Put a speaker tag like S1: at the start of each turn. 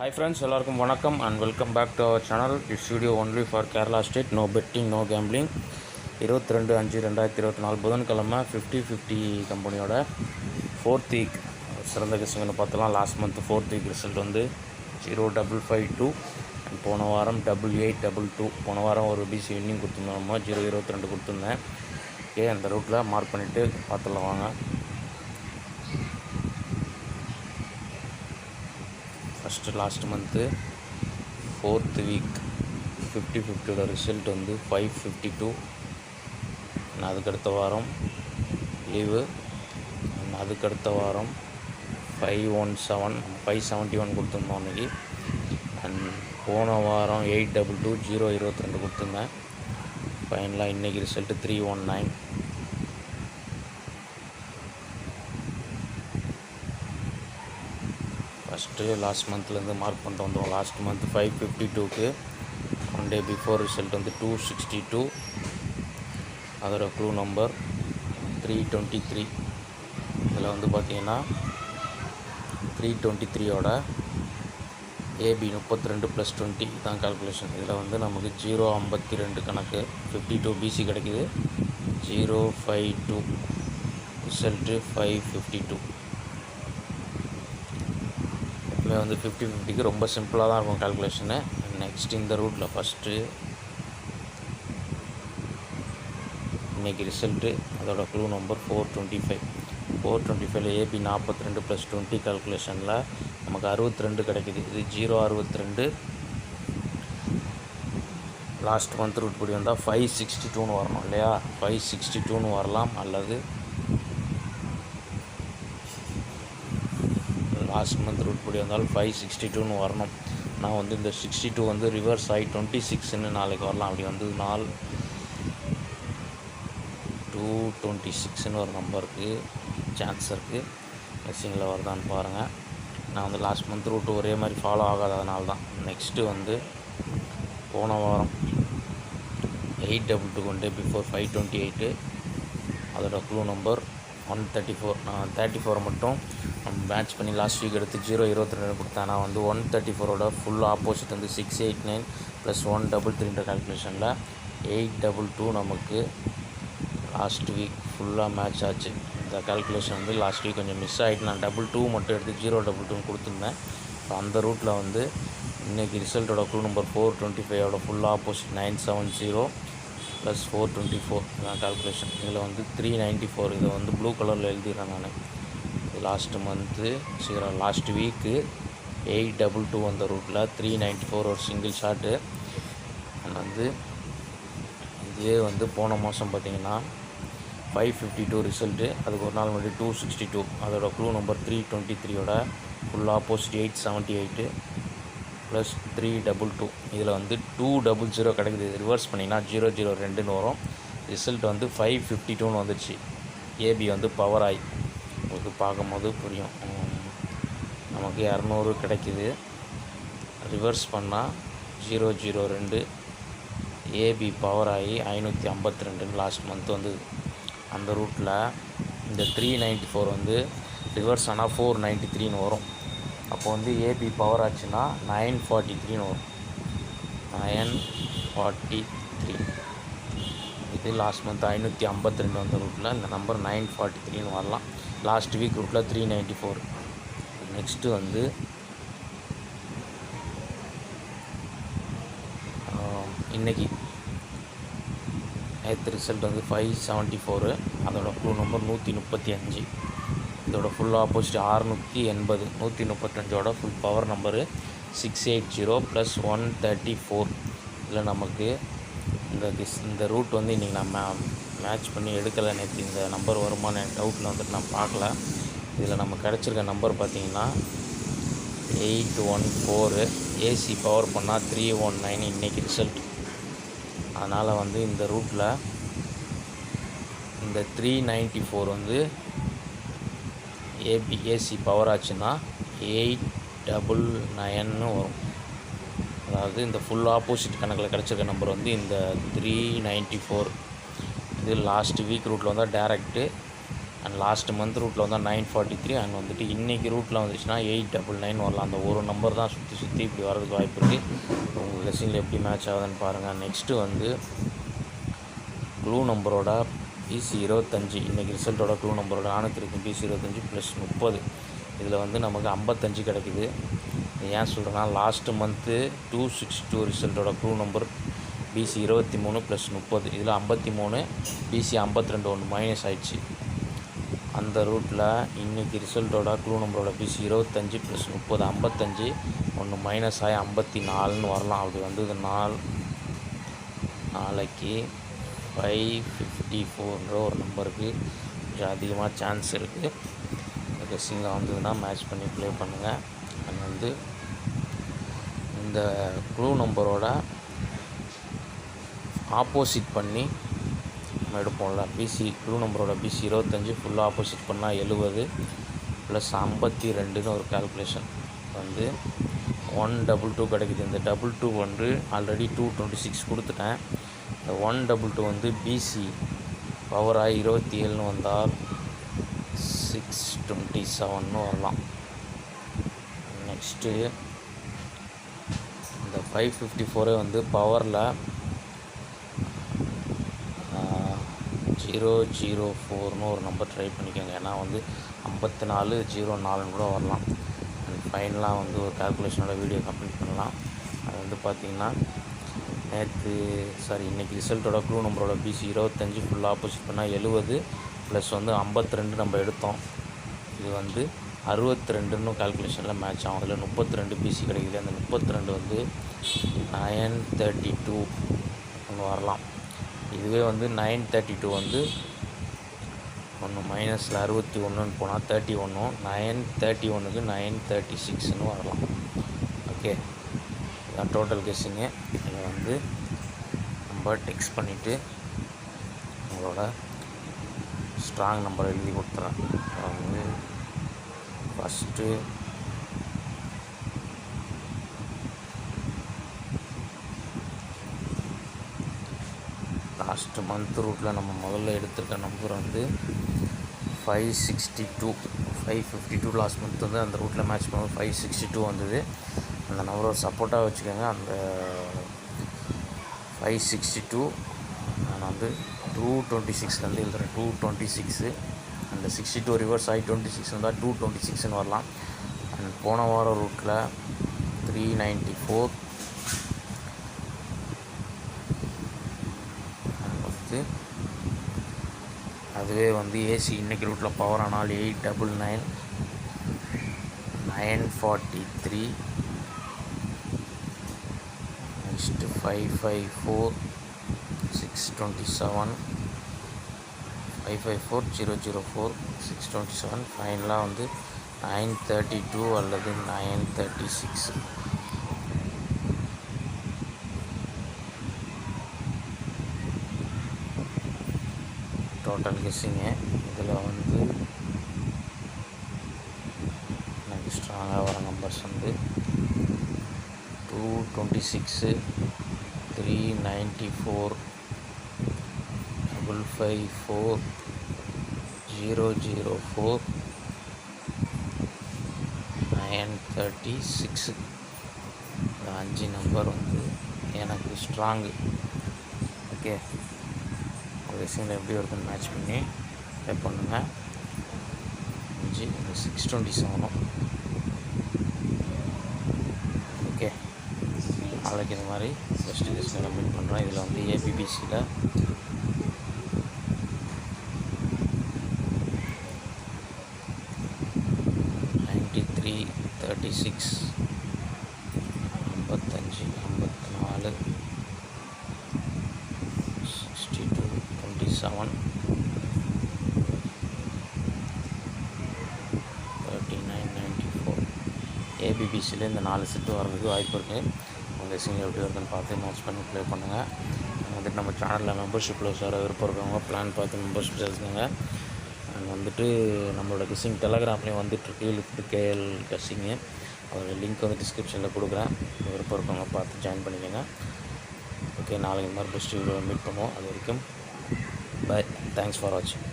S1: Hi friends, எல்லாருக்கும் வணக்கம் and welcome back to our channel. This video only for Kerala state, no betting, no gambling. 22/5/2024 புதன்கிழமை 50-50 கம்பெனியோட 4th week சிறந்த கெஸ்ஸிங்னு பார்த்தலாம். Last month 4th week result வந்து 0-5-5-2 and போன வாரம் 88-2. போன வாரம் ஒரு பிசி வின்னிங் கொடுத்துருந்தோம், நம்ம 0-22 கொடுத்துருந்தேன். ஓகே, அந்த ரூட்டில் மார்க் பண்ணிவிட்டு பார்த்துலாம் வாங்க. First last month 4th week 50-50 result வந்து 5-52. அதுக்கடுத்த வாரம் லீவு. அதுக்கடுத்த வாரம் 5-1-7 கொடுத்துருந்தோம் அன்றைக்கி. அண்ட் போன வாரம் 8-2 0-22 கொடுத்துருந்தேன். ஃபைனலாக இன்றைக்கி ரிசல்ட்டு 3-1-9. ஃபஸ்ட்டு லாஸ்ட் மந்த்லேருந்து மார்க் பண்ணிட்டு வந்தோம். லாஸ்ட் மந்த் 5-52க்கு 1 day பிஃபோர் ரிசல்ட் வந்து 2-62. அதோட க்ளூ நம்பர் 323. இதில் வந்து பார்த்திங்கன்னா 323யோட ஏபி 32 + 20 தான் கால்குலேஷன். இதில் வந்து நமக்கு 0-52 கணக்கு 52 பிசி கிடைக்கிது. 0-5-2 ரிசல்ட்டு 5-52. வந்து 50-50க்கு ரொம்ப சிம்பிளாக தான் இருக்கும் கால்குலேஷனு. நெக்ஸ்ட் இந்த ரூட்டில் ஃபஸ்ட்டு இன்றைக்கி ரிசல்ட்டு அதோட க்ளூ நம்பர் 425. 425ல் ஏபி 42 + 20 கால்குலேஷனில் நமக்கு 62 கிடைக்கிது. இது 0-62. லாஸ்ட் மந்த் ரூட் படி வந்தால் 562ன்னு வரணும் இல்லையா? 562ன்னு வரலாம், அல்லது லாஸ்ட் மந்த் ரூட் படி வந்தாலும் 562ன்னு வரணும். நான் வந்து இந்த 62 வந்து ரிவர்ஸ் ஆகி 26ன்னு நாளைக்கு வரலாம். அப்படி வந்து 226ன்னு ஒரு நம்பருக்கு சான்ஸ் இருக்குது. மெஸ்ஸிங்கில் வருதான்னு பாருங்கள். நான் வந்து லாஸ்ட் மந்த் ரூட்டு ஒரே மாதிரி ஃபாலோ ஆகாததுனால தான். நெக்ஸ்ட்டு வந்து போன வாரம் 8-2 1 day பிஃபோர் 528. அதோட க்ளூ நம்பர் 134. நான் 34 மட்டும் மேட்ச் பண்ணி லாஸ்ட் வீக் எடுத்து 0-22 கொடுத்தேன். நான் வந்து 134ஓட ஃபுல் ஆப்போசிட் வந்து 689 + 133 கால்குலேஷனில் 8-2 நமக்கு லாஸ்ட் வீக் ஃபுல்லாக மேட்ச் ஆச்சு. இந்த கால்குலேஷன் வந்து லாஸ்ட் வீக் கொஞ்சம் மிஸ் ஆகிட்டு நான் 2 மட்டும் எடுத்து 0-2 கொடுத்துருந்தேன். ஸோ அந்த ரூட்டில் வந்து இன்றைக்கி ரிசல்ட்டோட க்ளூ நம்பர் 425ஓட ஃபுல் ஆப்போசிட் 970 + 424 தான் கால்குலேஷன். இதில் வந்து 394. இதை வந்து ப்ளூ கலரில் எழுதிடுறேன் நான். லாஸ்ட் வீக்கு 8-2 வந்த ரூட்டில் 394 ஒரு சிங்கிள் ஷாட்டு. அண்ட் வந்து இதே வந்து போன மாதம் பார்த்திங்கன்னா 552 ரிசல்ட்டு. அதுக்கு ஒரு நாள் முன்னாடி 262. அதோட க்ளூ நம்பர் 323ஓட ஃபுல் ஆப்போசிட் 878 + 322. இதில் வந்து 200 கிடைக்குது. ரிவர்ஸ் பண்ணிங்கன்னா 002ன்னு வரும். ரிசல்ட் வந்து 552ன்னு வந்துடுச்சு. ஏபி வந்து பவர் ஆகி உங்களுக்கு பார்க்கும்போது புரியும். நமக்கு 200 கிடைக்கிது. ரிவர்ஸ் பண்ணால் 002. ஏபி பவர் ஆகி 552 லாஸ்ட் மந்த் வந்து. அந்த ரூட்டில் இந்த 394 வந்து ரிவர்ஸ் ஆனால் 493ன்னு வரும். அப்போ வந்து ஏபி பவர் ஆச்சுன்னா 943ன்னு வரும். 943. இது லாஸ்ட் மந்த் 552 வந்த ரூட்டில் இந்த நம்பர் 943ன்னு வரலாம். லாஸ்ட் வீக் ரூட்டில் 394. நெக்ஸ்ட்டு வந்து இன்றைக்கி நேற்று ரிசல்ட் வந்து 574. அதோட க்ளூ நம்பர் 135. இதோட ஃபுல் ஆப்போசிட் 680. 135ஓட ஃபுல் பவர் நம்பரு 680 + 134. இதில் நமக்கு இந்த ரூட் வந்து இன்றைக்கி நான் மேட்ச் பண்ணி எடுக்கலை. நேற்று இந்த நம்பர் வருமானு டவுட்டில் வந்துட்டு நான் பார்க்கல. இதில் நம்ம கிடச்சிருக்க நம்பர் பார்த்திங்கன்னா 814. ஏசி பவர் பண்ணால் 319 இன்றைக்கி ரிசல்ட். அதனால் வந்து இந்த ரூட்டில் இந்த 394 வந்து ஏசி பவர் ஆச்சுன்னா 899ன்னு வரும். அதாவது இந்த ஃபுல் ஆப்போசிட் கணக்கில் கிடச்சிருக்க நம்பர் வந்து இந்த 394. இது லாஸ்ட் வீக் ரூட்டில் வந்தால் டேரெக்டு. அண்ட் லாஸ்ட் மந்த் ரூட்டில் வந்தால் 943 அண்ட் வந்துட்டு இன்றைக்கி ரூட்டில் வந்துச்சுன்னா 899 வரலாம். அந்த ஒரு நம்பர் தான் சுற்றி இப்படி வரதுக்கு வாய்ப்பு இருக்குது. உங்கள் கெஸ்ஸிங்கில் எப்படி மேட்ச் ஆகுதுன்னு பாருங்கள். நெக்ஸ்ட்டு வந்து க்ளூ நம்பரோட பிசி 25 இன்றைக்கி ரிசல்ட்டோட க்ளூ நம்பரோட 402 பிசி 25 ப்ளஸ் 30 இதில் வந்து நமக்கு 55 கிடைக்குது. ஏன் சொல்கிறேன்னா லாஸ்ட்டு மந்த்து 262 ரிசல்ட்டோட க்ளூ நம்பர் பிசி 23 ப்ளஸ் 30 இதில் 53 பிசி 52 ஒன்று மைனஸ் ஆயிடுச்சு. அந்த ரூட்டில் இன்றைக்கி ரிசல்ட்டோட க்ளூ நம்பரோட பிசி 25 ப்ளஸ் 30 55 ஒன்று மைனஸ் ஆகி 54ன்னு வரலாம். அப்படி வந்தது நாளைக்கு 554ன்ற ஒரு நம்பருக்கு கொஞ்சம் அதிகமாக சான்ஸ் இருக்குது. கெஸ்ஸிங்கில் வந்ததுன்னா மேட்ச் பண்ணி ப்ளே பண்ணுங்கள். அண்ட் வந்து இந்த க்ளூ நம்பரோட ஆப்போசிட் பண்ணி நம்ம எடுப்போம்ல, பிசி க்ளூ நம்பரோட பிசி 25 ஃபுல்லாக ஆப்போசிட் பண்ணால் 70 ப்ளஸ் 52ன்னு ஒரு கால்குலேஷன் வந்து 122 கிடைக்குது. இந்த 22 வந்து ஆல்ரெடி 226 கொடுத்துட்டேன். இந்த 122 வந்து பிசி பவராக 27ன்னு வந்தால் 627ன்னு வரலாம். நெக்ஸ்ட்டு இந்த 554 வந்து பவரில் 004ன்னு ஒரு நம்பர் ட்ரை பண்ணிக்கோங்க. ஏன்னா வந்து 5404ன்னு கூட வரலாம். அண்ட் ஃபைனலாக வந்து ஒரு கால்குலேஷனோட வீடியோ கம்ப்ளீட் பண்ணலாம். அது வந்து பார்த்திங்கன்னா இன்றைக்கி ரிசல்ட்டோட க்ளூ நம்பரோட பிசி 25 ஃபுல்லாக ஆப்போசிட் பண்ணால் 70 ப்ளஸ் வந்து 52 நம்ம எடுத்தோம். இது வந்து 62ன்னு கால்குலேஷனில் மேட்ச் ஆகும். அதில் 32 பிசி கிடைக்குது. அந்த 32 வந்து 932 ஒன்று வரலாம். இதுவே வந்து 932 வந்து ஒன்று மைனஸில் 61ன்னு போனால் 31 931க்கு 936ன்னு வரலாம். ஓகே, இதுதான் டோட்டல் கெஸ்ஸிங்கு. இதை வந்து நம்ம டெக்ஸ்ட் பண்ணிவிட்டு உங்களோட ஸ்ட்ராங் நம்பர் எழுதி கொடுத்துறேன். வந்து ஃபஸ்ட்டு லாஸ்ட் மந்த் ரூட்டில் நம்ம முதல்ல எடுத்துருக்க நம்பர் வந்து 562 552 லாஸ்ட் மந்த் வந்து அந்த ரூட்டில் மேட்ச் பண்ணும்போது 562 வந்தது. அந்த நம்பரை ஒரு சப்போர்ட்டாக வச்சுக்கோங்க. அந்த 562 நான் வந்து 226லேருந்து எழுதுகிறேன். 226 அந்த 62 ரிவர்ஸ் ஆகி 26 வந்தால் 226ன்னு வரலாம். அண்ட் போன வாரம் ரூட்டில் 394 வந்து அதுவே வந்து ஏசி இன்றைக்கி ரூட்டில் பவர் ஆனால் 899 943 நெக்ஸ்ட்டு 554 627 554 004 627 ஃபைனலாக வந்து 932 அல்லது 936. டோட்டல் கெஸ்ஸிங்கு. இதில் வந்து எனக்கு ஸ்ட்ராங்காக வர நம்பர்ஸ் வந்து 226 394 554 004 936. இந்த 5 நம்பர் வந்து எனக்கு ஸ்ட்ராங்கு. ஓகே, ஒரு சீனில் எப்படி வருதுன்னு மேட்ச் பண்ணி ப்ளே பண்ணுங்கள். 5 இந்த 627. ஓகே, நாளைக்கு இந்த மாதிரி ஃபஸ்ட்டு கெஸ்ஸில் கம்ப்ளீட் பண்ணுறேன். இதில் வந்து ஏபிபிசியில் 93 36 55 54 62 27 39 94 ஏபிபிசியில் இந்த 4 செட்டு வர்றதுக்கு வாய்ப்பு இருக்குது. உங்கள் சிங்கிள் எப்படி வருதுன்னு பார்த்து மேட்ச் பண்ணி ப்ளே பண்ணுங்கள். வந்துட்டு நம்ம சேனலில் மெம்பர்ஷிப்பில் சேர விருப்பம் இருக்கவங்க பிளான் பார்த்து மெம்பர்ஷிப் சேர்த்துக்கோங்க. அண்ட் வந்துட்டு நம்மளோட கெஸ்ஸிங் டெலகிராம்லேயும் வந்துட்டுருக்கு லிஃப்ட் கேஎல் கெஸ்ஸிங்கு. அதோட லிங்க் வந்து டிஸ்கிரிப்ஷனில் கொடுக்குறேன். விருப்பம் இருக்கவங்க பார்த்து ஜாயின் பண்ணிக்கோங்க. ஓகே, நாளைக்கு இந்த மாதிரி பெஸ்ட் வீடியோ மீட் பண்ணுவோம். அது வரைக்கும் பாய். தேங்க்ஸ் ஃபார் வாட்சிங்.